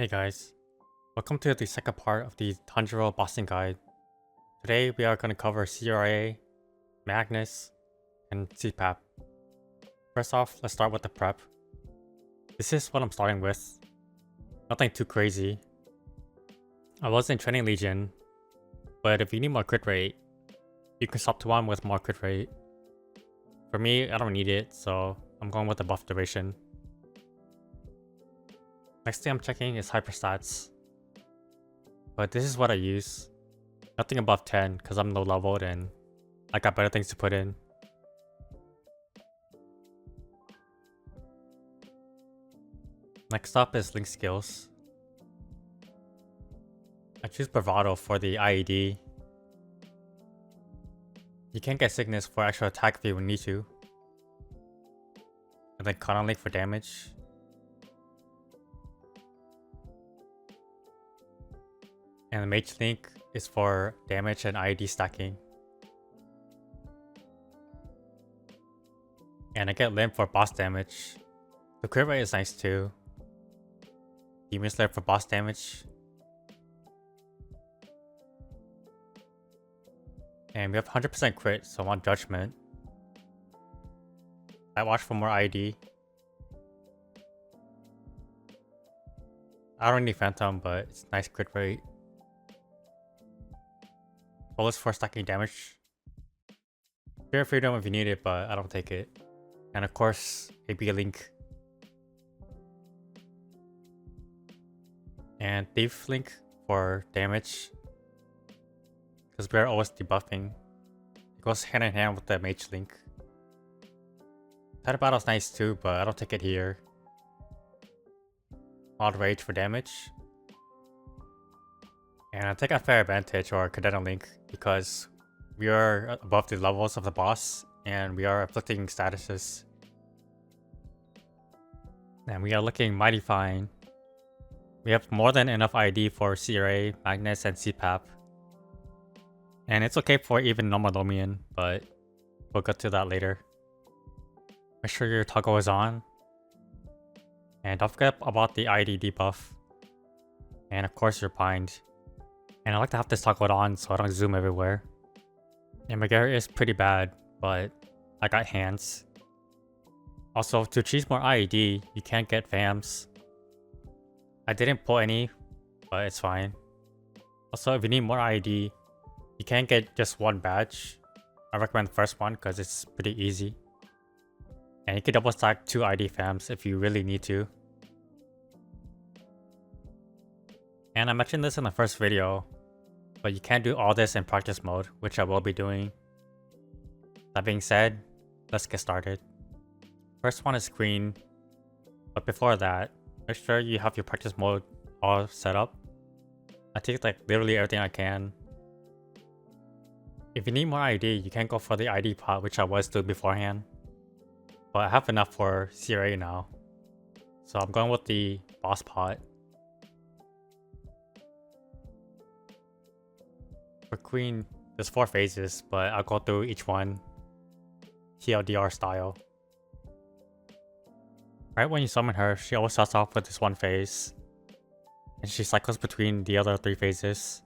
Hey guys, welcome to the second part of the Tanjiro bossing guide. Today we are going to cover Cra Magnus and Cpap. First off, let's start with the prep. This is what I'm starting with. Nothing too crazy. I was in Training Legion, but if you need more crit rate, you can swap to one with more crit rate. For me, I don't need it, so I'm going with the buff duration. Next thing I'm checking is hyperstats. But this is what I use. Nothing above 10 because I'm low leveled and I got better things to put in. Next up is link skills. I choose Bravado for the IED. You can get Sickness for extra attack if you need to. And then Counter Link for damage. And the Mage Link is for damage and IED stacking. And I get Limb for boss damage. The crit rate is nice too. Demon Slayer for boss damage. And we have 100% crit, so I want Judgment. I watch for more IED. I don't need Phantom, but it's nice crit rate. Bullets for stacking damage. Fear Freedom if you need it, but I don't take it. And of course, AB Link. And Thief Link for damage. Because we're always debuffing. It goes hand in hand with the Mage Link. Tide Battle's nice too, but I don't take it here. Wild Rage for damage. And I take Unfair Advantage or Cadena Link because we are above the levels of the boss and we are afflicting statuses. And we are looking mighty fine. We have more than enough ID for Cra, Magnus, and Cpap. And it's okay for even normal Lomian, but we'll get to that later. Make sure your toggle is on. And don't forget about the ID debuff. And of course your bind. And I like to have this toggled on so I don't zoom everywhere. And my gear is pretty bad, but I got hands. Also, to choose more IED, you can't get FAMs. I didn't pull any, but it's fine. Also, if you need more IED, you can't get just one badge. I recommend the first one because it's pretty easy. And you can double stack 2 ID FAMs if you really need to. And I mentioned this in the first video, but you can't do all this in practice mode, which I will be doing. That being said, let's get started. First one is Queen, but before that, make sure you have your practice mode all set up. I take like literally everything I can. If you need more ID, you can go for the ID pot, which I was doing beforehand. But I have enough for Cra now. So I'm going with the boss pot. For Queen, there's 4 phases, but I'll go through each one TLDR style. Right when you summon her, she always starts off with this one phase. And she cycles between the other 3 phases.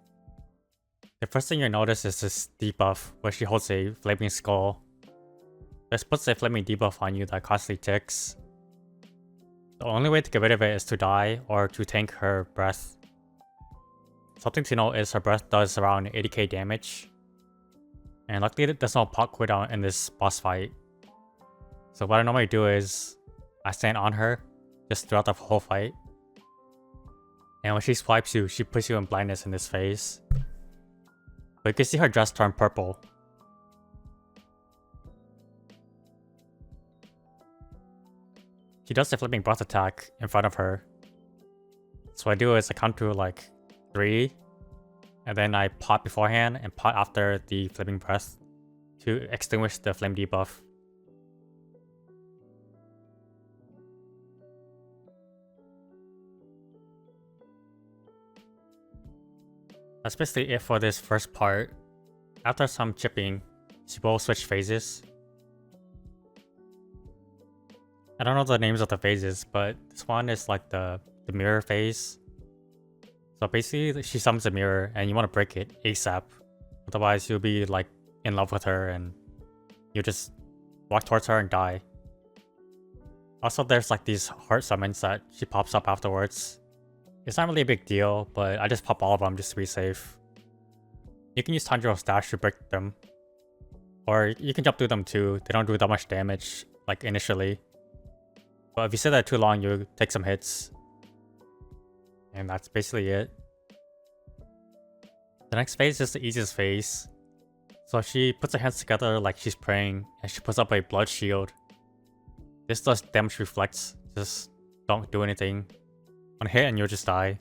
The first thing you'll notice is this debuff, where she holds a flaming skull. This puts a flaming debuff on you that constantly ticks. The only way to get rid of it is to die or to tank her breath. Something to note is her breath does around 80k damage. And luckily there's no pot cooldown in this boss fight. So what I normally do is I stand on her just throughout the whole fight. And when she swipes you, she puts you in blindness in this phase. But you can see her dress turn purple. She does a flipping breath attack in front of her. So what I do is I count to like 3, and then I pot beforehand and pot after the flaming breath to extinguish the flame debuff. That's basically it for this first part. After some chipping, she will switch phases. I don't know the names of the phases, but this one is like the mirror phase. So basically, she summons a mirror and you want to break it ASAP. Otherwise, you'll be like in love with her and you just walk towards her and die. Also, there's like these heart summons that she pops up afterwards. It's not really a big deal, but I just pop all of them just to be safe. You can use Tanjiro's dash to break them. Or you can jump through them too. They don't do that much damage, like initially. But if you sit there too long, you take some hits. And that's basically it. The next phase is the easiest phase. So she puts her hands together like she's praying, and she puts up a blood shield. This does damage reflects, just don't do anything. On hit and you'll just die.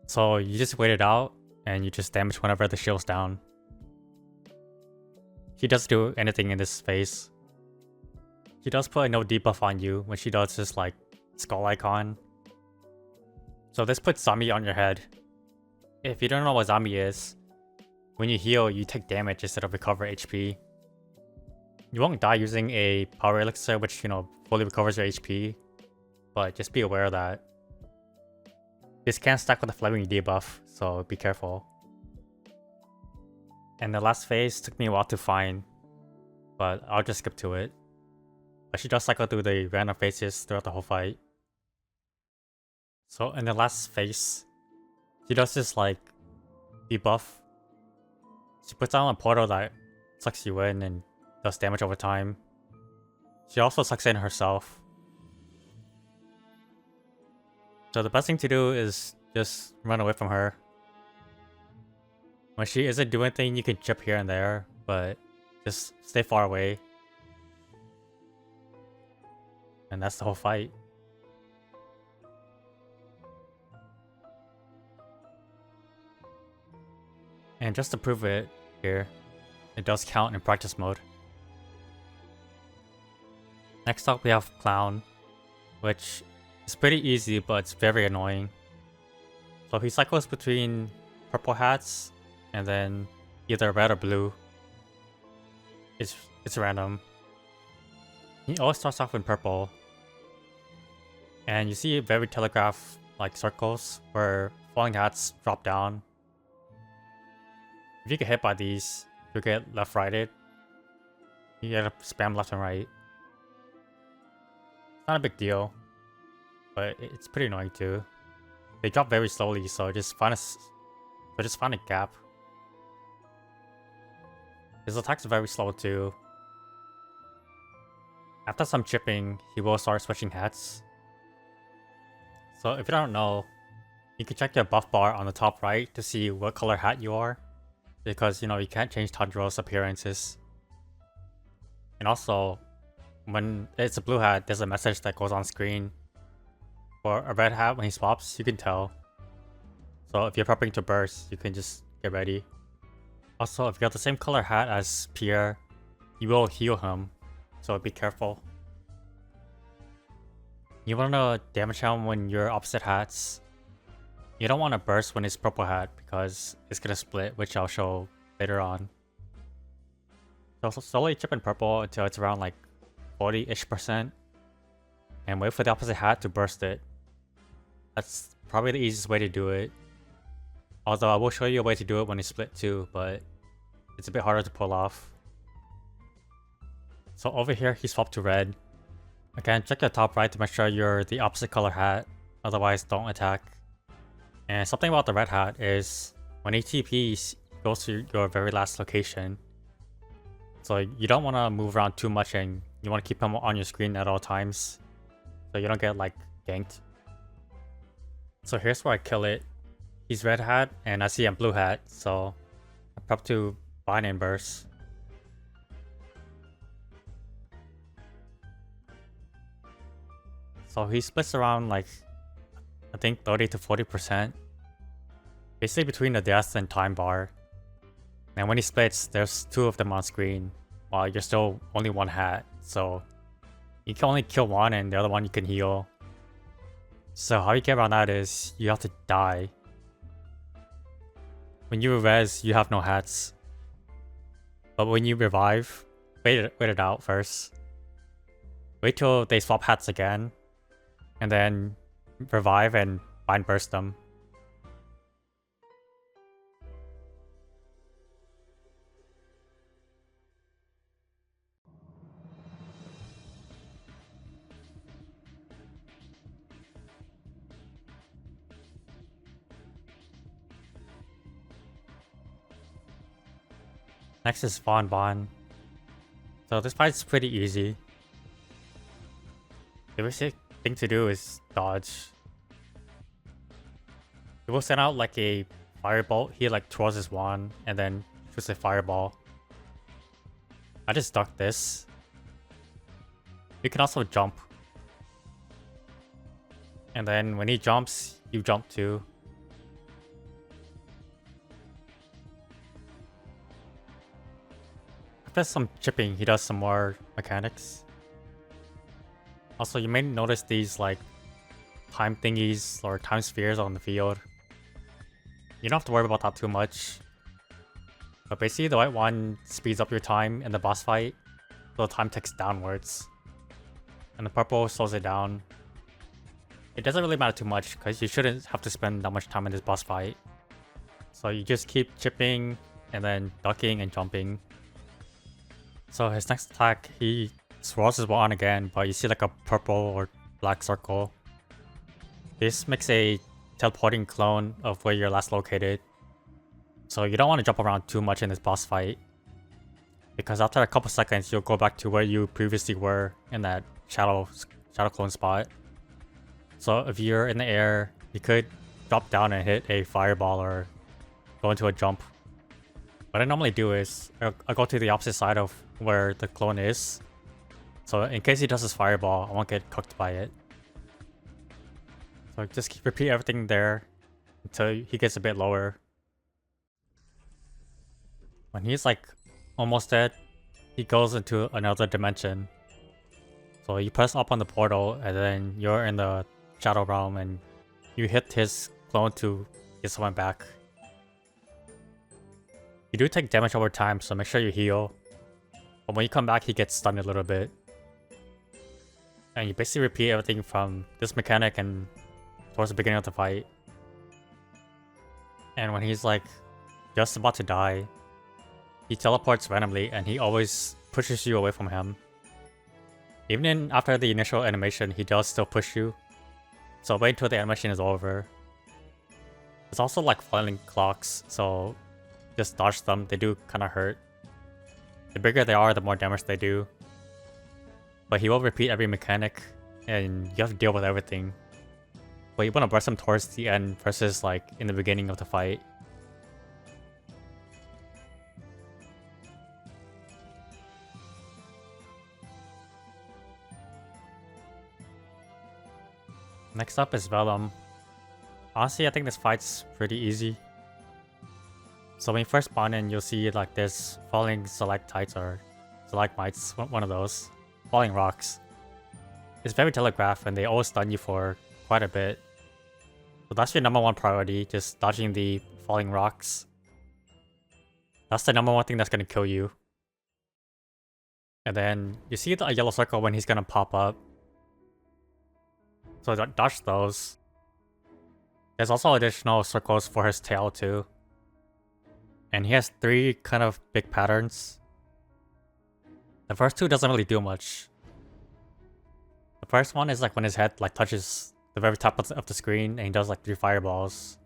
So you just wait it out, and you just damage whenever the shield's down. She doesn't do anything in this phase. She does put a no debuff on you when she does this like skull icon. So this puts zombie on your head. If you don't know what zombie is, when you heal, you take damage instead of recover HP. You won't die using a power elixir, which, you know, fully recovers your HP. But just be aware of that. This can stack with a flaming debuff, so be careful. And the last phase took me a while to find, but I'll just skip to it. But she does cycle through the random phases throughout the whole fight. So in the last phase, she does this like debuff. She puts down a portal that sucks you in and does damage over time. She also sucks in herself. So the best thing to do is just run away from her. When she isn't doing anything, you can chip here and there, but just stay far away. And that's the whole fight. And just to prove it here, it does count in practice mode. Next up we have Clown, which is pretty easy, but it's very annoying. So he cycles between purple hats and then either red or blue. It's random. He always starts off in purple. And you see very telegraph like circles where falling hats drop down. If you get hit by these, you get left-righted. You gotta spam left and right. It's not a big deal, but it's pretty annoying too. They drop very slowly, so just find a gap. His attacks are very slow too. After some chipping, he will start switching hats. So if you don't know, you can check your buff bar on the top right to see what color hat you are. Because, you know, you can't change Tanjiro's appearances. And also, when it's a blue hat, there's a message that goes on screen. For a red hat, when he swaps, you can tell. So if you're prepping to burst, you can just get ready. Also, if you have the same color hat as Pierre, you will heal him. So be careful. You want to damage him when you're opposite hats. You don't want to burst when it's purple hat because it's gonna split, which I'll show later on. So slowly chip in purple until it's around like 40-ish%. And wait for the opposite hat to burst it. That's probably the easiest way to do it. Although I will show you a way to do it when it's split too, but it's a bit harder to pull off. So over here, he swapped to red. Again, check the top right to make sure you're the opposite color hat. Otherwise, don't attack. And something about the red hat is when he TPs, he goes to your very last location. So you don't want to move around too much and you want to keep him on your screen at all times. So you don't get like ganked. So here's where I kill it. He's red hat and I see him blue hat. So I prep to bind and burst. So he splits around like I think 30 to 40%. Basically between the death and time bar. And when he splits, there's two of them on screen. While you're still only one hat. So you can only kill one and the other one you can heal. So how you get around that is you have to die. When you res, you have no hats. But when you revive, wait it out first. Wait till they swap hats again. And then revive and bind burst them. Next is Bon. So this fight's pretty easy. The basic thing to do is dodge. He will send out like a firebolt. He like twirls his wand and then shoots a fireball. I just ducked this. You can also jump. And then when he jumps, you jump too. After some chipping, he does some more mechanics. Also, you may notice these like time thingies or time spheres on the field. You don't have to worry about that too much. But basically, the white one speeds up your time in the boss fight, so the time ticks downwards. And the purple slows it down. It doesn't really matter too much, because you shouldn't have to spend that much time in this boss fight. So you just keep chipping, and then ducking and jumping. So his next attack, he swirls his wand again, but you see like a purple or black circle. This makes a teleporting clone of where you're last located. So you don't want to jump around too much in this boss fight, because after a couple seconds, you'll go back to where you previously were in that shadow clone spot. So if you're in the air, you could drop down and hit a fireball or go into a jump. What I normally do is I'll go to the opposite side of where the clone is. So in case he does his fireball, I won't get cooked by it. So just repeat everything there until he gets a bit lower. When he's like almost dead, he goes into another dimension. So you press up on the portal and then you're in the Shadow Realm and you hit his clone to get someone back. You do take damage over time, so make sure you heal. But when you come back, he gets stunned a little bit. And you basically repeat everything from this mechanic and towards the beginning of the fight. And when he's like just about to die, he teleports randomly and he always pushes you away from him. Even after the initial animation, he does still push you. So wait until the animation is over. It's also like falling clocks, so just dodge them. They do kind of hurt. The bigger they are, the more damage they do. But he will repeat every mechanic, and you have to deal with everything. But you want to burst him towards the end versus like in the beginning of the fight. Next up is Vellum. Honestly, I think this fight's pretty easy. So when you first spawn in, you'll see like this falling stalactites or stalagmites, one of those. Falling rocks. It's very telegraphed and they always stun you for quite a bit. So that's your number one priority, just dodging the falling rocks. That's the number one thing that's gonna kill you. And then you see a yellow circle when he's gonna pop up. So dodge those. There's also additional circles for his tail too. And he has 3 kind of big patterns. The first 2 doesn't really do much. The first one is like when his head like touches the very top of the screen and he does like 3 fireballs.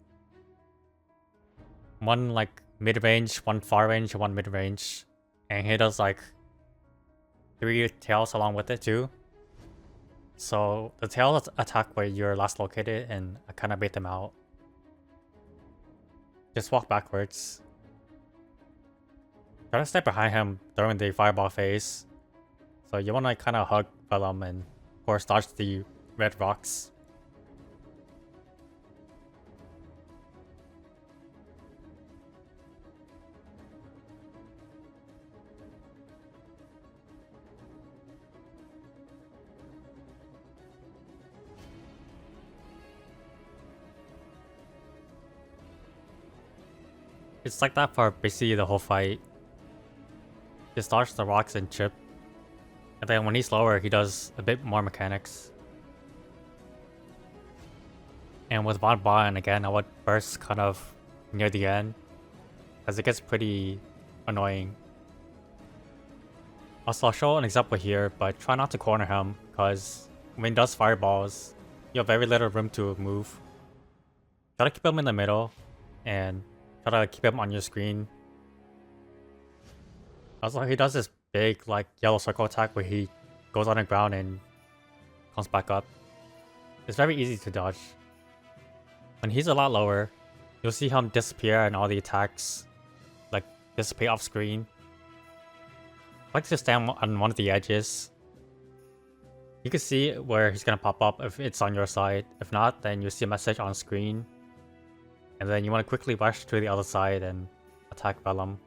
One like mid-range, one far range, and one mid-range. And he does like 3 tails along with it too. So the tails attack where you're last located and I kind of bait them out. Just walk backwards. Try to stay behind him during the fireball phase. So you want to kind of hug Vellum and of course dodge the red rocks. It's like that for basically the whole fight. Just dodge the rocks and chip. And then when he's lower, he does a bit more mechanics. And with Bon, again, I would burst kind of near the end, as it gets pretty annoying. Also, I'll show an example here, but try not to corner him, because when he does fireballs, you have very little room to move. Try to keep him in the middle, and try to keep him on your screen. Also, he does this big, like, yellow circle attack where he goes on the ground and comes back up. It's very easy to dodge. When he's a lot lower, you'll see him disappear and all the attacks, like, dissipate off screen. I like to stand on one of the edges. You can see where he's gonna pop up if it's on your side. If not, then you'll see a message on screen. And then you want to quickly rush to the other side and attack Vellum.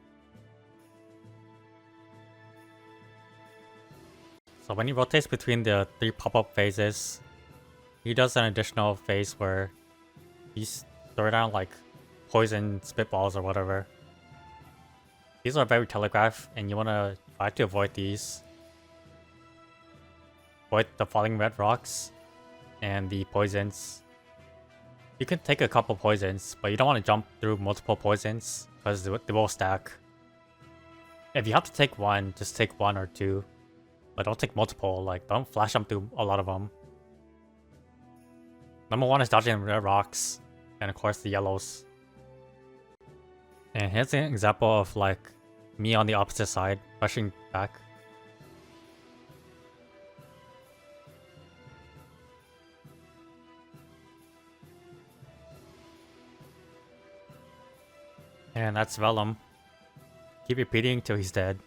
So when he rotates between the 3 pop-up phases, he does an additional phase where he's throwing down like poison spitballs or whatever. These are very telegraphed and you want to try to avoid these. Avoid the falling red rocks and the poisons. You can take a couple poisons, but you don't want to jump through multiple poisons because they will stack. If you have to take one, just take 1 or 2. But don't take multiple, like don't flash them through a lot of them. Number 1 is dodging red rocks, and of course the yellows. And here's an example of like me on the opposite side, rushing back. And that's Vellum. Keep repeating till he's dead.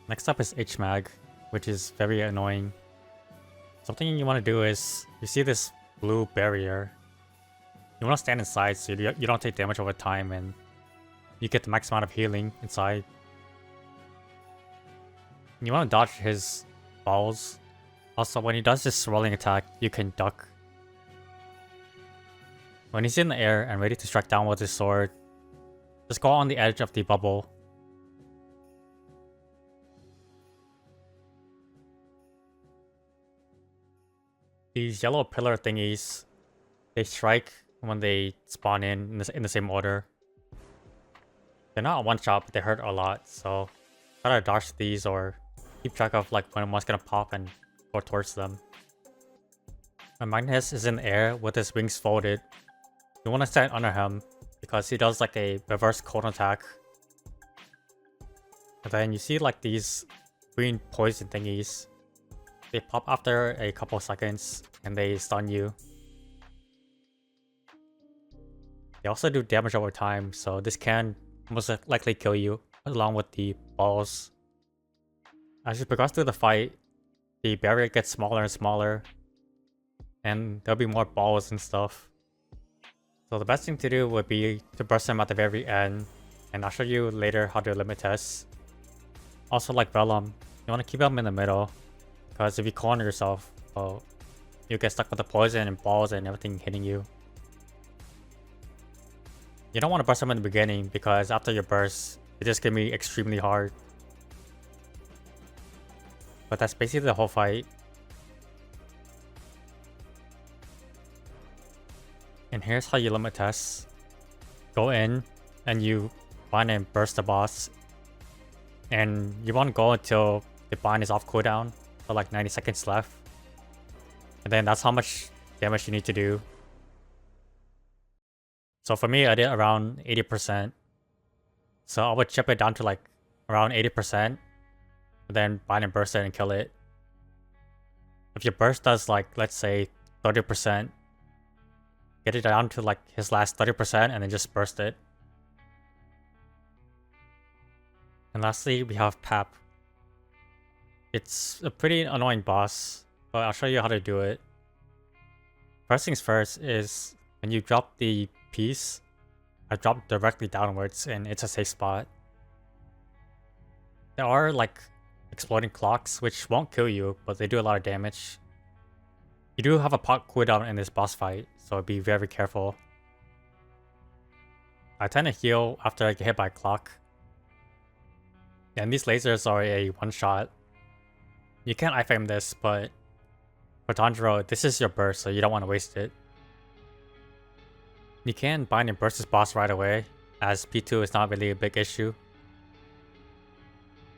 Next up is H-Mag, which is very annoying. Something you want to do is, you see this blue barrier. You want to stand inside so you don't take damage over time and you get the max amount of healing inside. You want to dodge his balls. Also, when he does this swirling attack, you can duck. When he's in the air and ready to strike down with his sword, just go on the edge of the bubble. These yellow pillar thingies, they strike when they spawn in the same order. They're not a one-shot, but they hurt a lot, so try to dodge these or keep track of like when one's gonna pop and go towards them. When Magnus is in the air with his wings folded, you want to stand under him because he does like a reverse cone attack. And then you see like these green poison thingies. They pop after a couple seconds and they stun you. They also do damage over time, so this can most likely kill you along with the balls. As you progress through the fight, the barrier gets smaller and smaller, and there'll be more balls and stuff. So the best thing to do would be to burst them at the very end, and I'll show you later how to limit test. Also, like Vellum, you want to keep them in the middle, because if you corner yourself, well, you get stuck with the poison and balls and everything hitting you. You don't want to burst them in the beginning, because after your burst, it just can be extremely hard. But that's basically the whole fight. And here's how you limit tests. Go in, and you bind and burst the boss. And you want to go until the bind is off cooldown. For like 90 seconds left. And then that's how much damage you need to do. So for me, I did around 80%. So I would chip it down to like around 80%. And then bind and burst it and kill it. If your burst does like, let's say 30%, get it down to like his last 30% and then just burst it. And lastly, we have Pap. It's a pretty annoying boss, but I'll show you how to do it. First things first is when you drop the piece, I drop directly downwards and it's a safe spot. There are like exploding clocks which won't kill you, but they do a lot of damage. You do have a pot cooldown in this boss fight, so be very careful. I tend to heal after I get hit by a clock. And these lasers are a one-shot. You can't iframe this, but for Tanjiro, this is your burst, so you don't want to waste it. You can bind and burst this boss right away, as P2 is not really a big issue.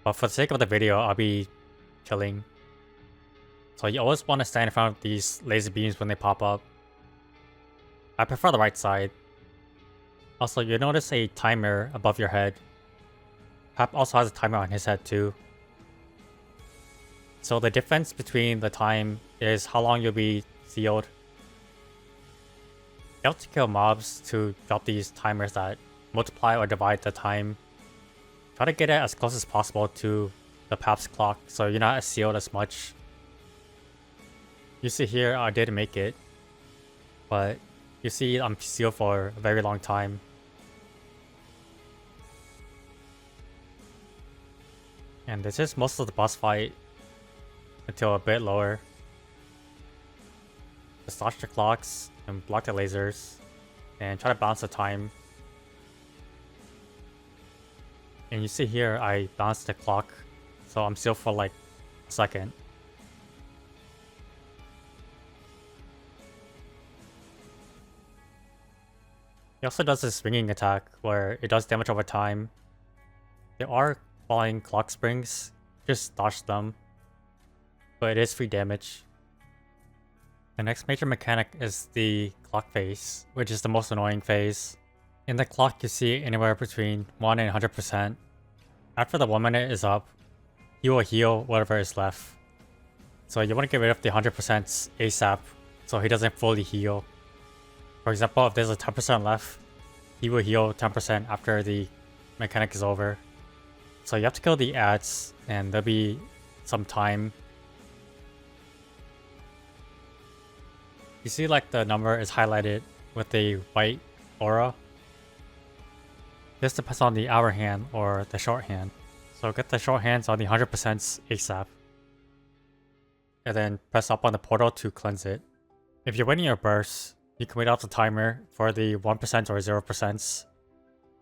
But for the sake of the video, I'll be killing. So you always want to stand in front of these laser beams when they pop up. I prefer the right side, Also, you notice a timer above your head. Pap also has a timer on his head too. So the difference between the time is how long you'll be sealed. You have to kill mobs to drop these timers that multiply or divide the time. Try to get it as close as possible to the Pap's clock so you're not sealed as much. You see here, I did make it. But you see I'm sealed for a very long time. And this is most of the boss fight until a bit lower. Just dodge the clocks and block the lasers and try to balance the time. And you see here I balanced the clock, so I'm sealed for like a second. He also does this swinging attack where it does damage over time. There are falling clock springs, just dodge them, but it is free damage. The next major mechanic is the clock phase, which is the most annoying phase. In the clock you see anywhere between 1 and 100%. After the 1 minute is up, he will heal whatever is left. So you want to get rid of the 100% ASAP so he doesn't fully heal. For example, if there's a 10% left, he will heal 10% after the mechanic is over. So you have to kill the ads and there'll be some time. You see like the number is highlighted with a white aura. This depends on the hour hand or the short hand. So get the short hands on the 100% ASAP. And then press up on the portal to cleanse it. If you're waiting your burst, you can wait out the timer for the 1% or 0%.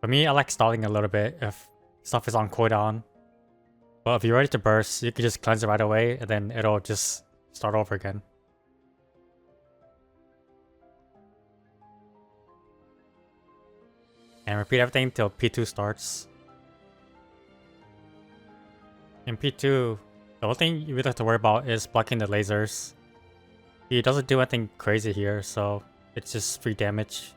For me, I like stalling a little bit if stuff is on cooldown. But if you're ready to burst, you can just cleanse it right away and then it'll just start over again. And repeat everything till P2 starts. In P2, the only thing you really have to worry about is blocking the lasers. He doesn't do anything crazy here, so it's just free damage.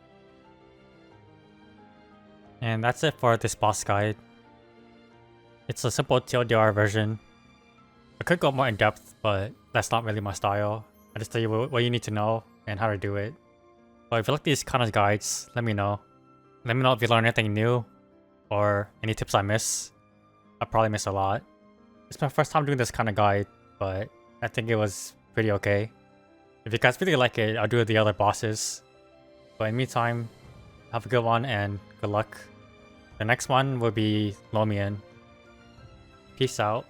And that's it for this boss guide. It's a simple TLDR version. I could go more in depth, but that's not really my style. I just tell you what you need to know and how to do it. But if you like these kind of guides, let me know. Let me know if you learned anything new or any tips I miss. I probably missed a lot. It's my first time doing this kind of guide, but I think it was pretty okay. If you guys really like it, I'll do the other bosses. But in the meantime, have a good one and good luck. The next one will be Lomian. Peace out.